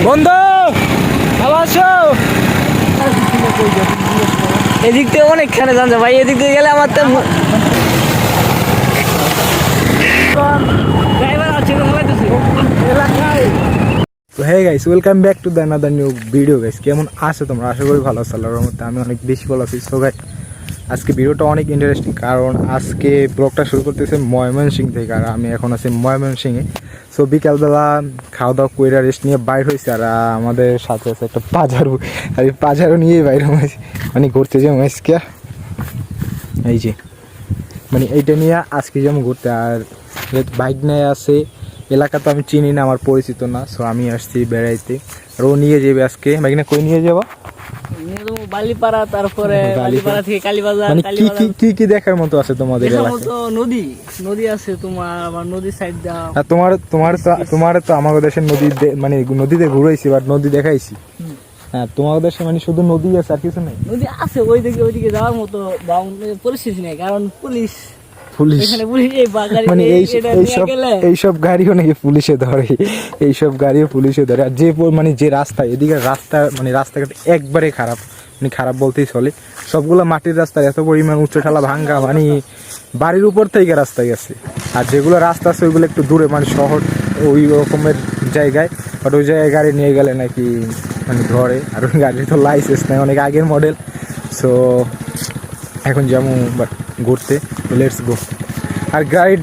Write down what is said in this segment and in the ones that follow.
বন্ধু ভালো আছো? এদিক থেকে অনেকখানে জানছে ভাই, এদিক দিয়ে গেলে আমার তো ড্রাইভার আছে তো hey guys, welcome back to the another new video guys. কেমন আছো তোমরা? আশা করি ভালো আছো। আল্লাহর রহমতে আমি অনেক বেশি ভালো আছি। সো গাইস, আজকে ভিডিওটা অনেক ইন্টারেস্টিং, কারণ আজকে ব্লগটা শুরু করতেছে ময়মনসিংহ থেকে, আর আমি এখন আছি ময়মনসিংহে। সো বিকালবেলা খাওয়া দাওয়া করে রেস্ট নিয়ে বাইর হয়েছে, আর আমাদের সাথে আছে একটা পাজারু, আর এই পাজারু নিয়ে বাইর হয়েছে, মানে ঘুরতে যাবো আজকে। এই যে মানে এইটা নিয়ে আজকে যেমন ঘুরতে, আর বাইক নিয়ে আছে। এলাকা তো আমি চিনি না, আমার পরিচিত না। সো আমি আসছি বেড়াইতে, আর ও নিয়ে যাবে আজকে। বাইক না কই নিয়ে যাবো? বালিপাড়া, তারপরে বালিপাড়া থেকে কালীবাজার। মানে কি কি দেখার মতো আছে তোমাদের এলাকায়? নদী নদী আছে তোমার, আবার নদীর সাইড দাও। আর তোমার তো আমাদের দেশের নদী মানে নদীতে ঘুরাইছি, বাট নদী দেখাইছি। হ্যাঁ, তোমাদের দেশে মানে শুধু নদী আছে, আর কিছু নেই? নদী আছে, ওইদিকে যাওয়ার মতো পরিস্থিতি নেই, কারণ পুলিশ মানে এইসব গাড়িও নাকি পুলিশে ধরে, এইসব গাড়িও পুলিশে ধরে। আর মানে যে রাস্তা, এদিকে রাস্তা মানে রাস্তাঘাট একবারে খারাপ, মানে খারাপ বলতেই চলে। সবগুলো মাটির রাস্তা, এত পরিমাণ উচ্চঠালা ভাঙ্গা, মানে বাড়ির উপর থেকে রাস্তা গেছে। আর যেগুলো রাস্তা আছে ওইগুলো একটু দূরে, মানে শহর ওই রকমের জায়গায়। বাট ওই জায়গায় গাড়ি নিয়ে গেলে নাকি মানে ধরে, আর ওই গাড়ির তো লাইসেন্স নেই, অনেক আগের মডেল। সো এখন যেমন ঘুরতে, লেটস গো। আর গাড়ি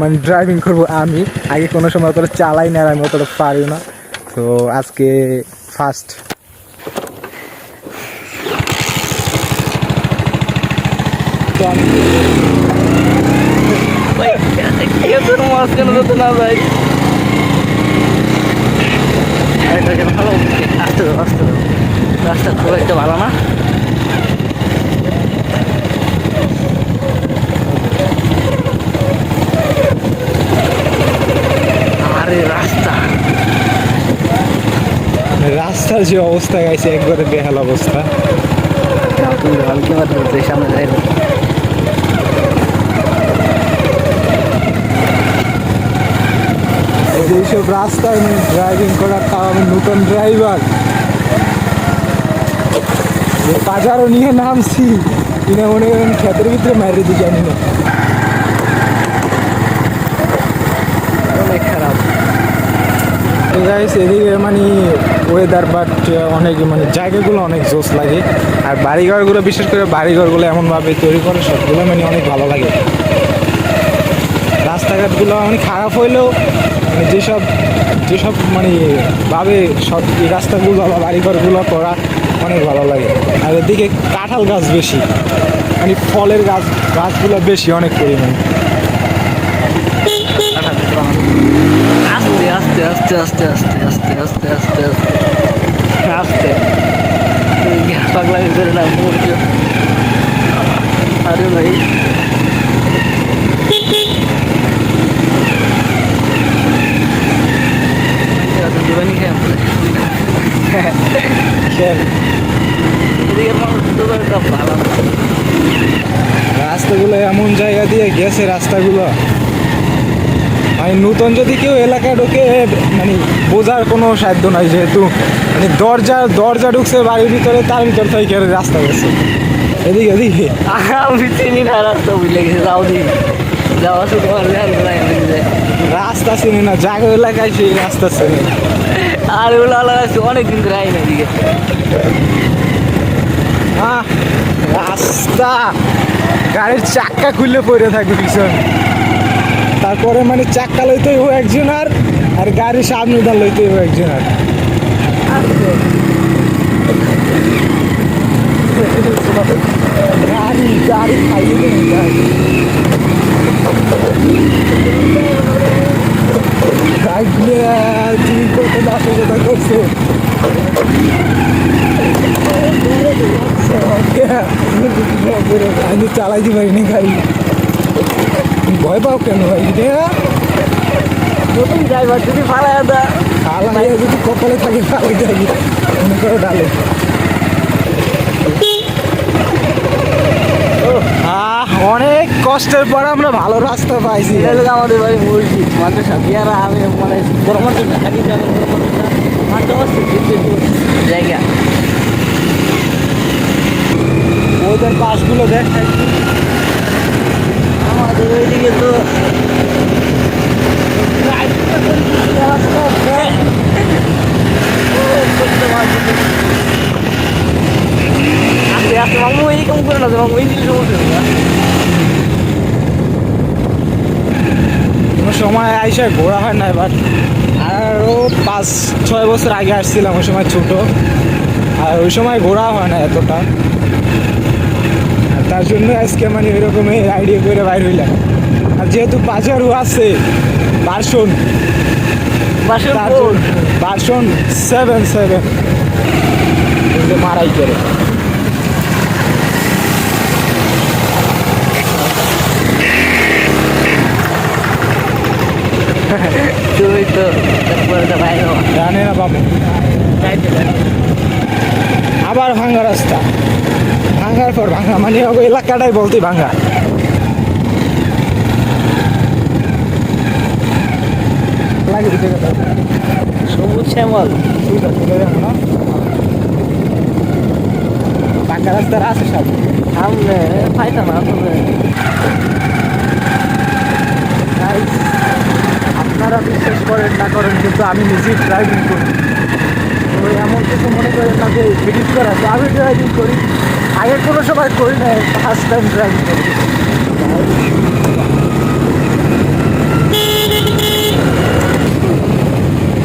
মানে ড্রাইভিং করবো আমি, আগে কোনো সময় অতটা চালাই না, আর আমি অতটা পারিও না। তো আজকে ফার্স্ট। রাস্তা খুব একটা ভালো না। রাস্তার যে অবস্থা গাইছে, একবারে বেহাল অবস্থা। সামনে এইসব রাস্তায় ড্রাইভিং করার, তাও আমি নতুন ড্রাইভার, বাজারও নিয়ে নামছি কিনা মনে করেন ক্ষেতের ভিতরে মারিয়ে দিই, জানি না। অনেক খারাপ এদিকে মানে ওয়েদার, বাট অনেক মানে জায়গাগুলো অনেক জোস লাগে। আর বাড়িঘরগুলো, বিশেষ করে বাড়িঘরগুলো এমনভাবে তৈরি করে, সবগুলো মানে অনেক ভালো লাগে। রাস্তাঘাটগুলো মানে খারাপ হইলেও মানে যেসব মানে ভাবে সব এই রাস্তাগুলো বা বাড়িঘরগুলো করা অনেক ভালো লাগে। আর এদিকে কাঁঠাল গাছ বেশি, মানে ফলের গাছগুলো বেশি অনেক পরিমাণে। আস্তে আস্তে আস্তে আস্তে আস্তে আস্তে আস্তে আস্তে আস্তে পাগলা করে না। আরে ভাই দিবানি ভালো রাস্তাগুলো এমন জায়গা দিয়ে গেছে, রাস্তাগুলো মানে নতুন যদি কেউ এলাকায় ঢোকে মানে বোঝার কোনো সাধ্য নাই, যেহেতু মানে দরজা ঢুকছে বাড়ির ভিতরে, তার ভিতর থেকে রাস্তা গেছে। এদিকে আমি চিনি না রাস্তা, বুঝলে গেছে। যাওয়া শুধু রাস্তা চিনি না, জায়গা এলাকায় সেই রাস্তা চিনি। আর ওগুলো লাগাচ্ছি অনেকদিন করে আইনি এদিকে। রাস্তা গাড়ির চাক্কা খুললে পড়ে থাকবে পিছন, তারপরে মানে চাক্কা লইতেই ও একজন, আর গাড়ির সামনে দা লইতেই ও একজন। আর গাড়ি খাইয়ে তুমি কত দাসের কথা করছো? আমি চালাইতে পারিনি গাড়ি। ভয় পাও কেন ভাই? নতুন ড্রাইভার যদি ফালাইয়া যদি কপালে থাকে ফালাই থাকি, মনে করো ডালে। অনেক কষ্টের পর আমরা ভালো রাস্তা পাইছি। আমাদের বাড়ি মসজিদ মাদ্রাসা, বিয়ারা আমি মানে বড় মানুষ থাকি। মাঠটা আছে জায়গা ওদের পাশগুলো দেখ আমাদের ওইদিকে তো আস্তে আস্তে মামু এইরকম করে না মামু এই জিনিস সমস্যা কোনো সময় আইসা ঘোরা হয় না এবার আরও 5-6 বছর আগে আসছিলাম ওই সময় ছোট আর ওই সময় ঘোরা হয় না এতটা আর তার জন্য আজকে মানে ওইরকমই আইডিয়া করে বাইর হইলাম আর যেহেতু বাজারও আছে ভার্সন ভার্সন 7 মারাই করে তুই তো তারপরে তো ভাই জানে না বাবু আবার ভাঙ্গা রাস্তা ভাঙ্গার পর ভাঙ্গা মানে ওই এলাকাটাই বলতে ভাঙ্গা লাগে দিতে গেল সবুজ শ্যামল ভাঙ্গা রাস্তার আছে সব সামনে পাইতাম না আসলে আপনারা বিশ্বাস করেন না করেন কিন্তু আমি নিজেই ড্রাইভিং করি ওই এমন কিছু মনে করেন না যে ভিডিও করা তো আমি ড্রাইভিং করি আগে কোনো সময় করি না ফার্স্ট টাইম ড্রাইভিং করি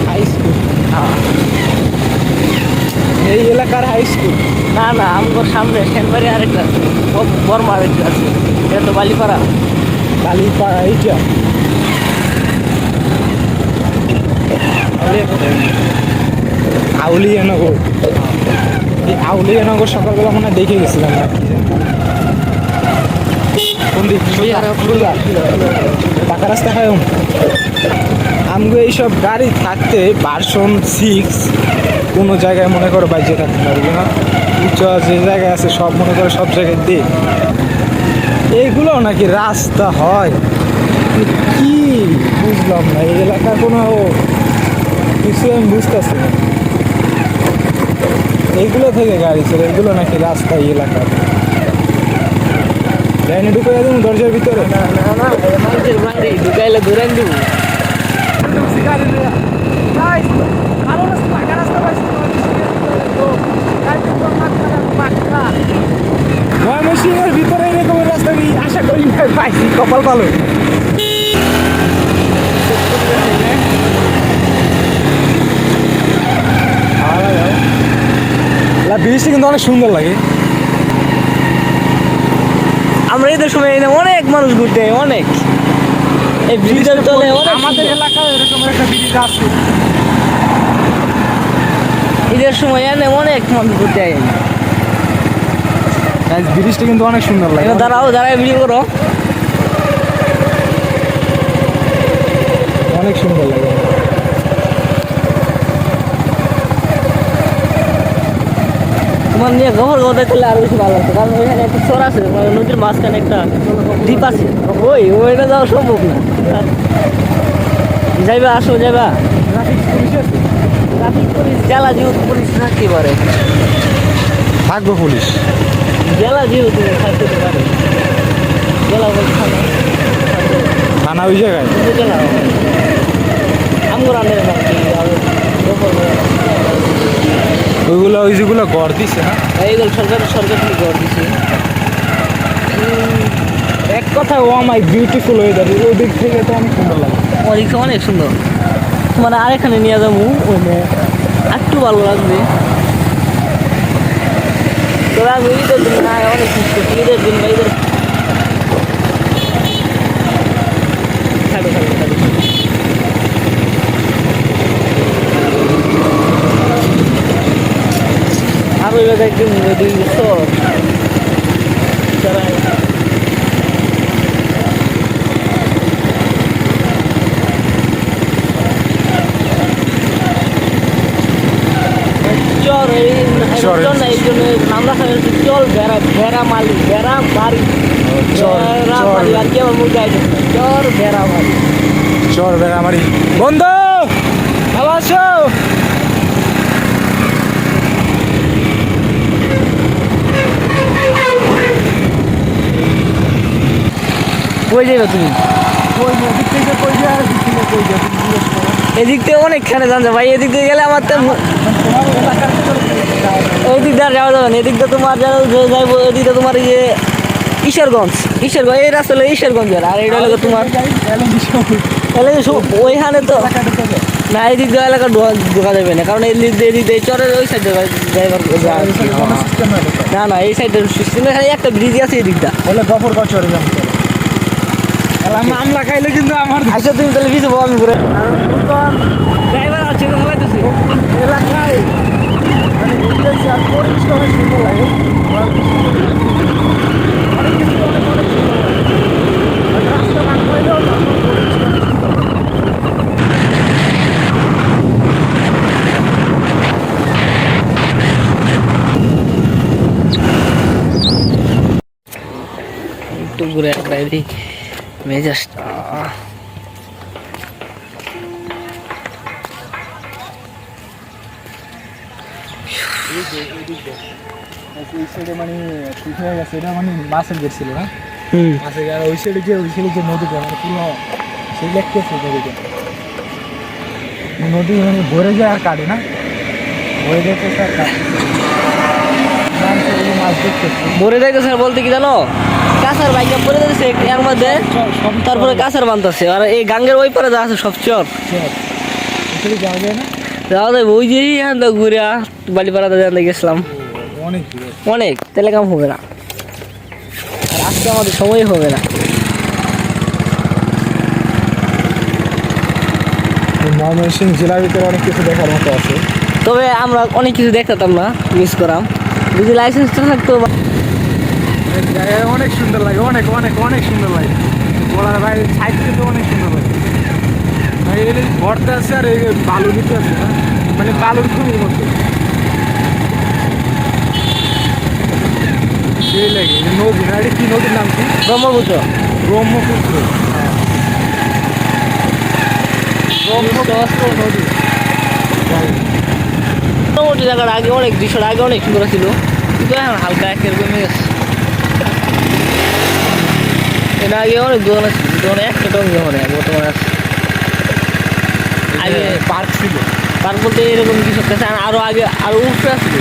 হাই স্কুল এই এলাকার হাই স্কুল না না আমার সামনে সেনবাড়ি আরেকটা আছে বর্মা আরেকটা আছে এটা তো বালিপাড়া বালিপাড়া এইটা আউলিয়ানগর এই আউলিয়ানগর সকালবেলা মনে হয় দেখে গেছিলাম না কোন দিক পাকা রাস্তা খায় আমগো এইসব গাড়ি থাকতে ভার্সন 6 কোনো জায়গায় মনে করো বাজে থাকতে পারবে না উচ্চ যে জায়গায় আছে সব মনে করো সব জায়গায় দে এইগুলো নাকি রাস্তা হয় কি বুঝলাম না এই এলাকার কোনো কিছু আমি বুঝতেছি না এইগুলো থেকে গাড়ি ছিল এগুলো নাকি রাস্তা এই এলাকার লাইনে ঢুকে দেবো দরজার ভিতরে না না না মানুষের বাড়ি ঢুকাইলে ধরেন দিব ময়মনসিংহের ভিতরে এরকম রাস্তা আমি আশা করি না পাইছি কপাল ভালো ব্রিজটা কিন্তু অনেক সুন্দর লাগে আমরা ঈদের সময় এনে অনেক মানুষ ঘুরতে হয়, অনেক এই ব্রিজের তলে আমাদের এলাকায় এরকম একটা ব্রিজ আছে ঈদের সময় এনে অনেক মানুষ ঘুরতে হয় ব্রিজটা কিন্তু অনেক সুন্দর লাগে এবার দাঁড়াও দাঁড়ায় ভিডিও করো অনেক সুন্দর লাগে তোমার নিয়ে গোবর গোদা করলে আরো বেশি ভালো লাগতো কারণ ওইখানে একটা চর আছে মানে নদীর মাঝখানে একটা দ্বীপ আছে ওইটা যাওয়া সম্ভব না যাইবা আসো যাইবা ট্রাফিক পুলিশ জেলা যেহেতু পুলিশ থাকতে পারে থাকবো পুলিশ জেলা যেহেতু থাকতে পারে জেলা বলতে থানা থানা ওই জায়গায় জেলা আমগো রান্নের ওইগুলো ওই যেগুলো গড় দিছে না এইগুলো সরকার থেকে গড় দিছে এক কথা ও আমার বিউটিফুল হয়ে যাবে ওই দিক থেকে তো অনেক সুন্দর লাগে ওদিকটা অনেক সুন্দর মানে আরেকখানে নিয়ে যাবো ওইখানে একটু ভালো লাগবে তবে আমি ঈদের দিন না অনেক মিস করছি ঈদের দিন বা ঈদের ছাড়ো ছাড়ো ছাড়ো আর ওই জায়গায় একদম দুই বছর চর এই জন্য নাম রাখা হয়েছে চল বেড়া মালি বেড়া মারি বেড়া মারি আর কি আমার মুখে আছে চর বেড়া মারি চর বেড়ামারি বন্ধু ভালো আছো কই যাবে তুমি? কই এদিক থেকে কই যায় আর এদিক থেকে কই যায় তুমি জিজ্ঞেস করো। এদিক থেকে অনেকখানে জানছে ভাই, এদিক দিয়ে গেলে আমার তো মানে তোমার এলাকার ভিতরে যাওয়া যায় না। ওই দিক দিয়ে আর যাওয়া যাবে না। এদিক দিয়ে তোমার যাইবো, এদিক দিয়ে তোমার ইয়ে ঈশ্বরগঞ্জ, এই রাস্তা হলো ঈশ্বরগঞ্জের, আর এটা হলো তোমার যাই, তাহলে বিষয় ওইখানে তো এলাকাটা থেকে। না, এই দিক দিয়ে এলাকা ঢোকা যাবে না, কারণ এদিক দিয়ে চরের ওই সাইডে ড্রাইভার কোনো সিস্টেম নাই তো। না না, এই সাইডের সিস্টেম এখানে একটা ব্রিজ আছে এই দিকটা। বলে গফর বছরে যাবো মামলা খাইলে কিন্তু আমার আচ্ছা তুমি তাহলে কিছু বল আমি করে ড্রাইভার আছে তো হলাইতেছি এলাকায় মানে ঘুরতেছি আর পরিবেশটা অনেক সুন্দর লাগে। অনেক কিছু অনেক অনেক সুন্দর লাগে। আর রাস্তা না খাইলেও না, পরিবেশটা অনেক সুন্দর। একটু ঘুরে একটা এদিক মেজাজটা ওই সাইডে মানে ঠিক হয়ে গেছে, এটা মানে মাছের গেট ছিল না, হুম মাছের আর ওই সাইডে যে নদীটা মানে পুরো সেই দেখতেছে নদীটা, নদী মানে ভরে যায় আর কাটে না, ভরে যেতেছে আর কাটে মাছ দেখতেছে। ভরে যাইতেছে বলতে কি জানো, কাঁচার বাইকে পরে যাচ্ছে এর মধ্যে, তারপরে কাঁচার বানতেছে, আর এই গাঙ্গের ওই পারে যা আছে সব চর এখানে যাওয়া যায় না, যাওয়া যাবে ওই যে ঘুরে বালিপাড়াতে গেছিলাম অনেক দূরে। অনেক, তাহলে কাম হবে না, আর আজকে আমাদের সময় হবে না। ময়মনসিংহ জেলার ভিতরে অনেক কিছু দেখার মতো আছে, তবে আমরা অনেক কিছু দেখতাম না, মিস করাম যদি লাইসেন্সটা থাকতো। জায়গায় অনেক সুন্দর লাগে, অনেক অনেক অনেক সুন্দর লাগে, বলার বাইরে সাইড থেকে অনেক সুন্দর লাগে। ভাই এর ঘরটা আছে আর এই বালু দিতে আছে না, মানে বালুর খুবই মতো সেই লাগে। এই নদী না, এটা কি নদীর নাম কি? ব্রহ্মপুত্র ব্রহ্মপুত্র। হ্যাঁ, ব্রহ্মপুত্র নদী। মোটামুটি জায়গার আগে অনেক দৃশ্যটা আগে অনেক সুন্দর ছিল, কিন্তু এখন হালকা এরকম হয়ে গেছে। এর আগে অনেক দোকান আছে, দোকানে একটা টন দোকানে বর্তমানে আছে। আগে পার্ক ছিল, পার্ক বলতে এরকম কিছু একটা আছে, আরো আগে আরো উঠে আসছিল,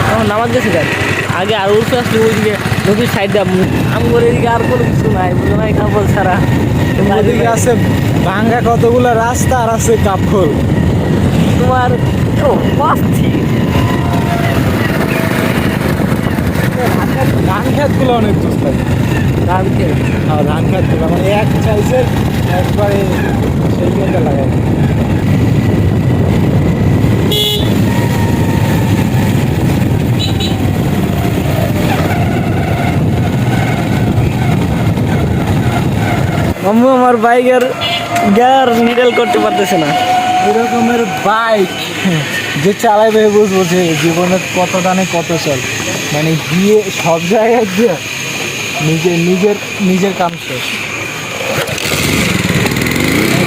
তখন নামাজ গেছে গাড়ি আগে আরো উঠে আসছিল ওইদিকে নদীর সাইডটা। আমগর এদিকে আর কোনো কিছু নাই, বুঝো নাই, কাপড় ছাড়া। ওদিকে আছে ভাঙ্গা কতগুলো রাস্তা আর আছে কাপড়। তোমার ও অস্থির। ধান খেতগুলো অনেক জোস লাগে, ধান খেত আর ধান খেতগুলো মানে এক সাইজের একবারে সেই খেতে লাগায়। মাম্মু আমার বাইকের গিয়ার নিডেল করতে পারতেছে না। এরকমের বাইক যে চালাইবে বুঝবো যে জীবনের কত দানে কত চল, মানে গিয়ে সব জায়গায় গিয়ে নিজের নিজের নিজের কাম শেষ।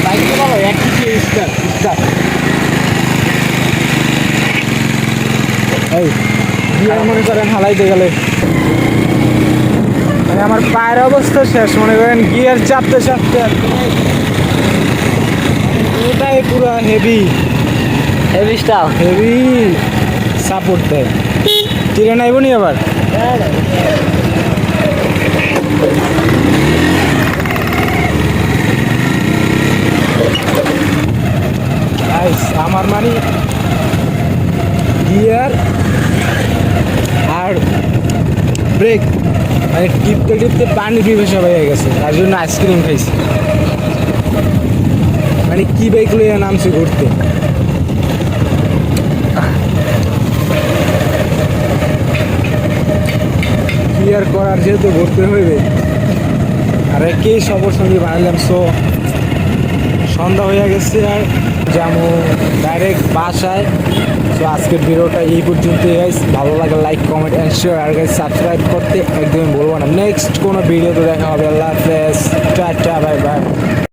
বাইকটা ভালো, এক কিছু স্টার্ট এই গিয়ার মনে করেন হালাইতে গেলে মানে আমার পায়ের অবস্থা শেষ, মনে করেন গিয়ার চাপতে চাপতে এটাই পুরো heavy heavy staff. Heavy support দেয়। তীরে নাইব নি আবার আমার মানে গিয়ার আর ব্রেক মানে টিপতে টিপতে পানি পিপাসা হয়ে গেছে, তার জন্য আইসক্রিম খাইছি। মানে কি বাইক লইয়া নামছে ঘুরতে। ক্লিয়ার করার যেহেতু ঘুরতে হইবে, আর একেই সবর সঙ্গে বানালাম। সো সন্ধ্যা হয়ে গেছে আর যেমন ডাইরেক্ট বাসায়। সো আজকের ভিডিওটা এই পর্যন্তই গাইস, ভালো লাগে লাইক কমেন্ট অ্যান্ড শেয়ার, আর গাইস সাবস্ক্রাইব করতে একদমই বলবো না। নেক্সট কোনো ভিডিওতে দেখা হবে। আল্লাহ হাফেজ, টাটা, বাই বাই।